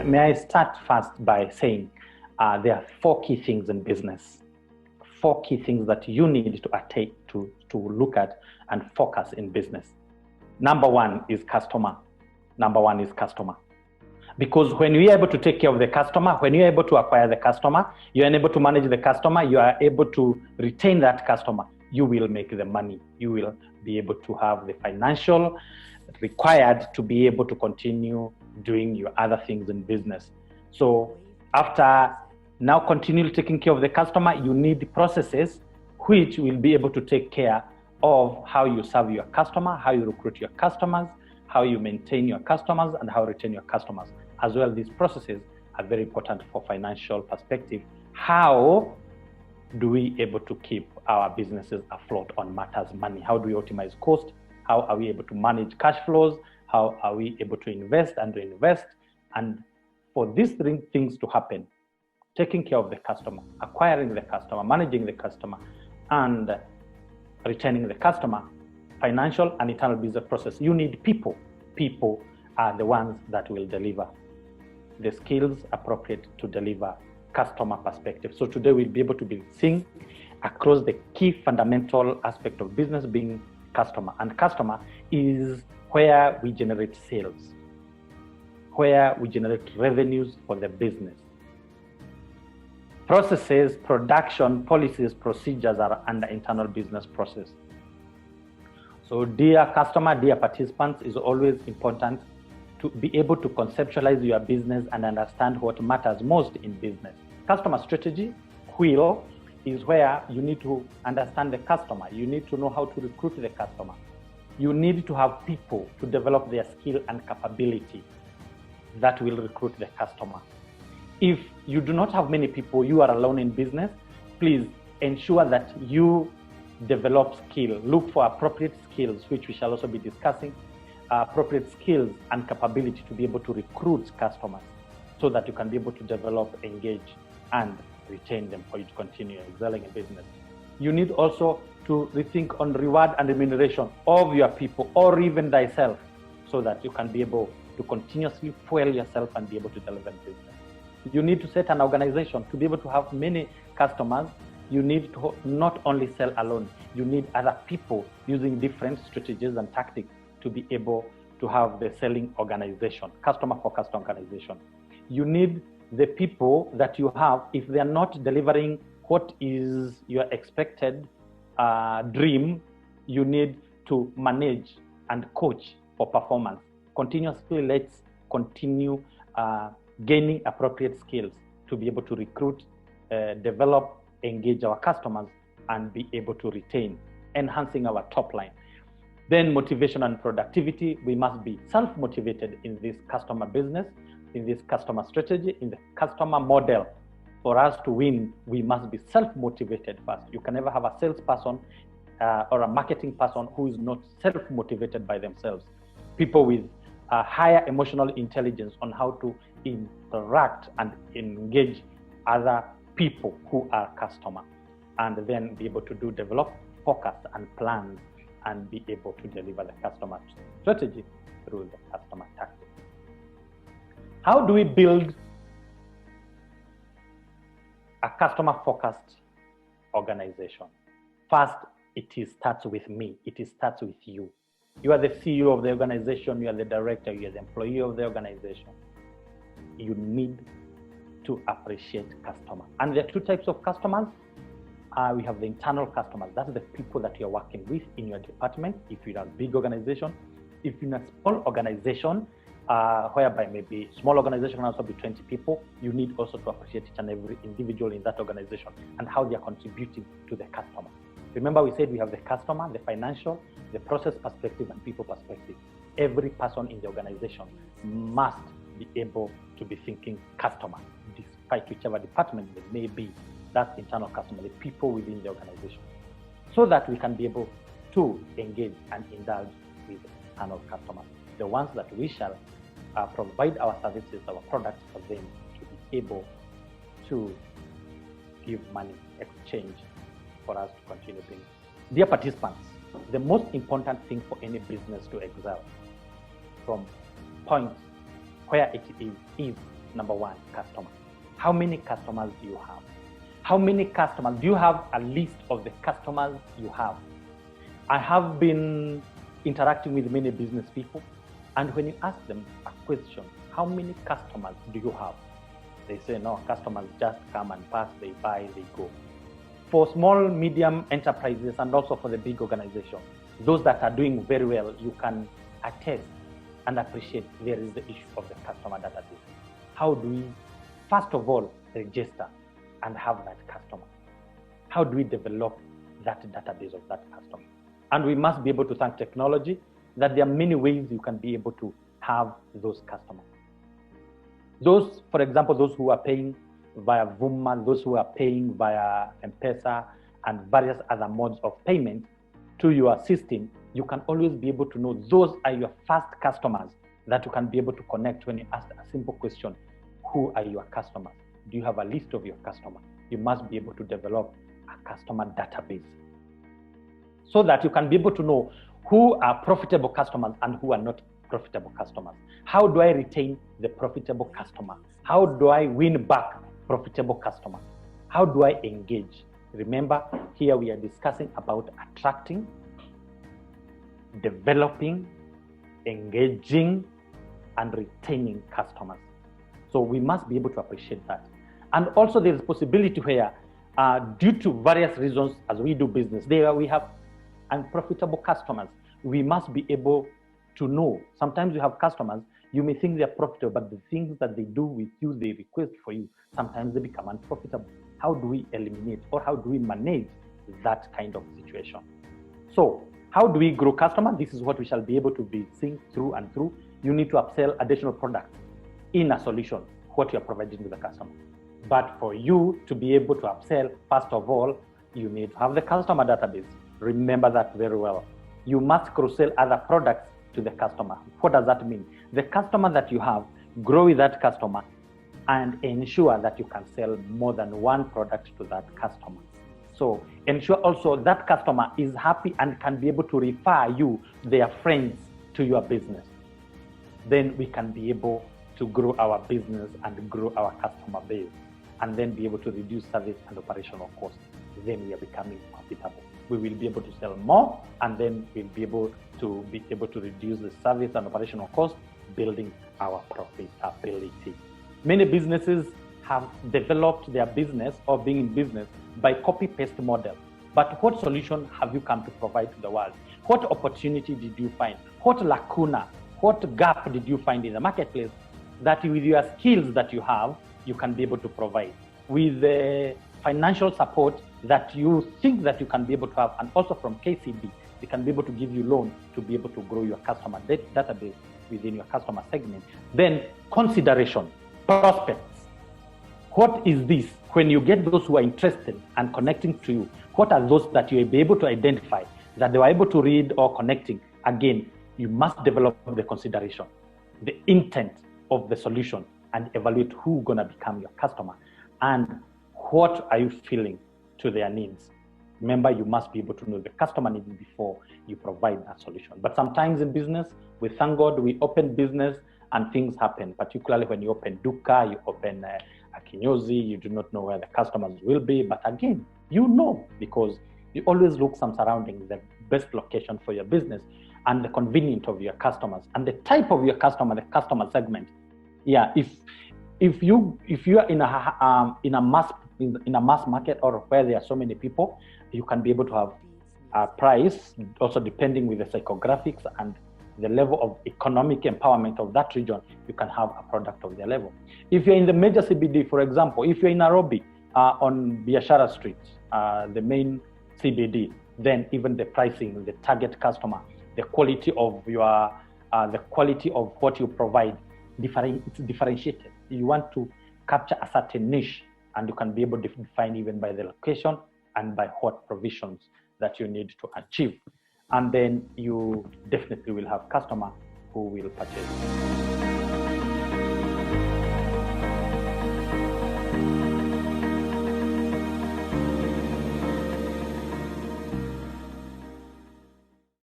may I start first by saying there are 4 key things in business. 4 key things that you need to attain to look at and focus in business. Number 1 is customer. Number 1 is customer. Because when you're able to take care of the customer, when you're able to acquire the customer, you're able to manage the customer, you are able to retain that customer, you will make the money. You will be able to have the financial required to be able to continue doing your other things in business. So after now continually taking care of the customer, you need processes which will be able to take care of how you serve your customer, how you recruit your customers, how you maintain your customers, and how you retain your customers. As well, these processes are very important for financial perspective. How do we able to keep our businesses afloat on matters money? How do we optimize cost? How are we able to manage cash flows? How are we able to invest and reinvest? And for these 3 things to happen, taking care of the customer, acquiring the customer, managing the customer, and retaining the customer, financial and internal business process, you need people. People are the ones that will deliver the skills appropriate to deliver customer perspective. So today we'll be able to be seeing across the key fundamental aspect of business being customer. And customer is where we generate sales, where we generate revenues for the business. Processes, production, policies, procedures are under internal business process. So dear customer, dear participants, it's always important to be able to conceptualize your business and understand what matters most in business. Customer strategy wheel is where you need to understand the customer. You need to know how to recruit the customer. You need to have people to develop their skill and capability that will recruit the customer. If you do not have many people, you are alone in business, please ensure that you develop skill. Look for appropriate skills, which we shall also be discussing, appropriate skills and capability to be able to recruit customers so that you can be able to develop, engage, and retain them for you to continue excelling in business. You need also to rethink on reward and remuneration of your people or even thyself so that you can be able to continuously fuel yourself and be able to deliver business. You need to set an organization to be able to have many customers. You need to not only sell alone, you need other people using different strategies and tactics to be able to have the selling organization, customer-focused organization. You need the people that you have, if they are not delivering what is your expected dream, you need to manage and coach for performance. Continuously, let's continue gaining appropriate skills to be able to recruit, develop, engage our customers, and be able to retain, enhancing our top line. Then motivation and productivity. We must be self-motivated in this customer business, in this customer strategy, in the customer model. For us to win, we must be self-motivated first. You can never have a salesperson or a marketing person who is not self-motivated by themselves. People with a higher emotional intelligence on how to interact and engage other people who are customers, and then be able to develop, focus, and plans, and be able to deliver the customer strategy through the customer tactics. How do we build a customer-focused organization? First, it starts with me. It starts with you. You are the CEO of the organization. You are the director. You are the employee of the organization. You need to appreciate customers. And there are 2 types of customers. We have the internal customers. That's the people that you're working with in your department. If you're a big organization, if you're in a small organization, whereby maybe small organization can also be 20 people, you need also to appreciate each and every individual in that organization and how they are contributing to the customer. Remember, we said we have the customer, the financial, the process perspective, and people perspective. Every person in the organization must be able to be thinking customer, despite whichever department they may be. That's internal customer, the people within the organization, so that we can be able to engage and indulge with external customers, the ones that we shall provide our services, our products for them to be able to give money, exchange for us to continue being. Dear participants, the most important thing for any business to excel from point where it is number one, customer. How many customers do you have? How many customers? Do you have a list of the customers you have? I have been interacting with many business people, and when you ask them a question, how many customers do you have? They say, no, customers just come and pass, they buy, they go. For small, medium enterprises, and also for the big organizations, those that are doing very well, you can attest and appreciate there is the issue of the customer database. How do we, first of all, register and have that customer? How do we develop that database of that customer? And we must be able to thank technology that there are many ways you can be able to have those customers. Those, for example, those who are paying via Vuma, those who are paying via M-Pesa and various other modes of payment to your system, you can always be able to know those are your first customers that you can be able to connect when you ask a simple question, who are your customers? Do you have a list of your customers? You must be able to develop a customer database so that you can be able to know who are profitable customers and who are not profitable customers. How do I retain the profitable customer? How do I win back profitable customers? How do I engage? Remember, here we are discussing about attracting, developing, engaging, and retaining customers. So we must be able to appreciate that. And also there's a possibility where, due to various reasons as we do business, there we have unprofitable customers. We must be able to know. Sometimes you have customers, you may think they're profitable, but the things that they do with you, they request for you, sometimes they become unprofitable. How do we eliminate or how do we manage that kind of situation? So how do we grow customers? This is what we shall be able to be seeing through and through. You need to upsell additional products in a solution, what you're providing to the customer. But for you to be able to upsell, first of all, you need to have the customer database. Remember that very well. You must cross-sell other products to the customer. What does that mean? The customer that you have, grow with that customer and ensure that you can sell more than one product to that customer. So ensure also that customer is happy and can be able to refer you, their friends, to your business. Then we can be able to grow our business and grow our customer base, and then be able to reduce service and operational costs. Then we are becoming profitable. We will be able to sell more, and then we'll be able to reduce the service and operational costs, building our profitability. Many businesses have developed their business or being in business by copy-paste model. But what solution have you come to provide to the world? What opportunity did you find? What lacuna, what gap did you find in the marketplace that with your skills that you have, you can be able to provide? With the financial support that you think that you can be able to have, and also from KCB, they can be able to give you loans to be able to grow your customer database within your customer segment. Then consideration, prospects. What is this? When you get those who are interested and connecting to you, what are those that you will be able to identify that they were able to read or connecting? Again, you must develop the consideration, the intent of the solution, and evaluate who's going to become your customer and what are you feeling to their needs. Remember, you must be able to know the customer needs before you provide that solution. But sometimes in business, we thank God, we open business and things happen, particularly when you open Duka, you open a Kinyozi, you do not know where the customers will be. But again, you know, because you always look some surroundings, the best location for your business and the convenience of your customers and the type of your customer, the customer segment. Yeah, if you are in a mass market or where there are so many people, you can be able to have a price, also depending with the psychographics and the level of economic empowerment of that region, you can have a product of their level. If you're in the major CBD, for example, if you're in Nairobi on Biashara Street, the main CBD, then even the pricing, the target customer, the quality of what you provide, it's differentiated. You want to capture a certain niche, and you can be able to define even by the location and by what provisions that you need to achieve. And then you definitely will have customer who will purchase.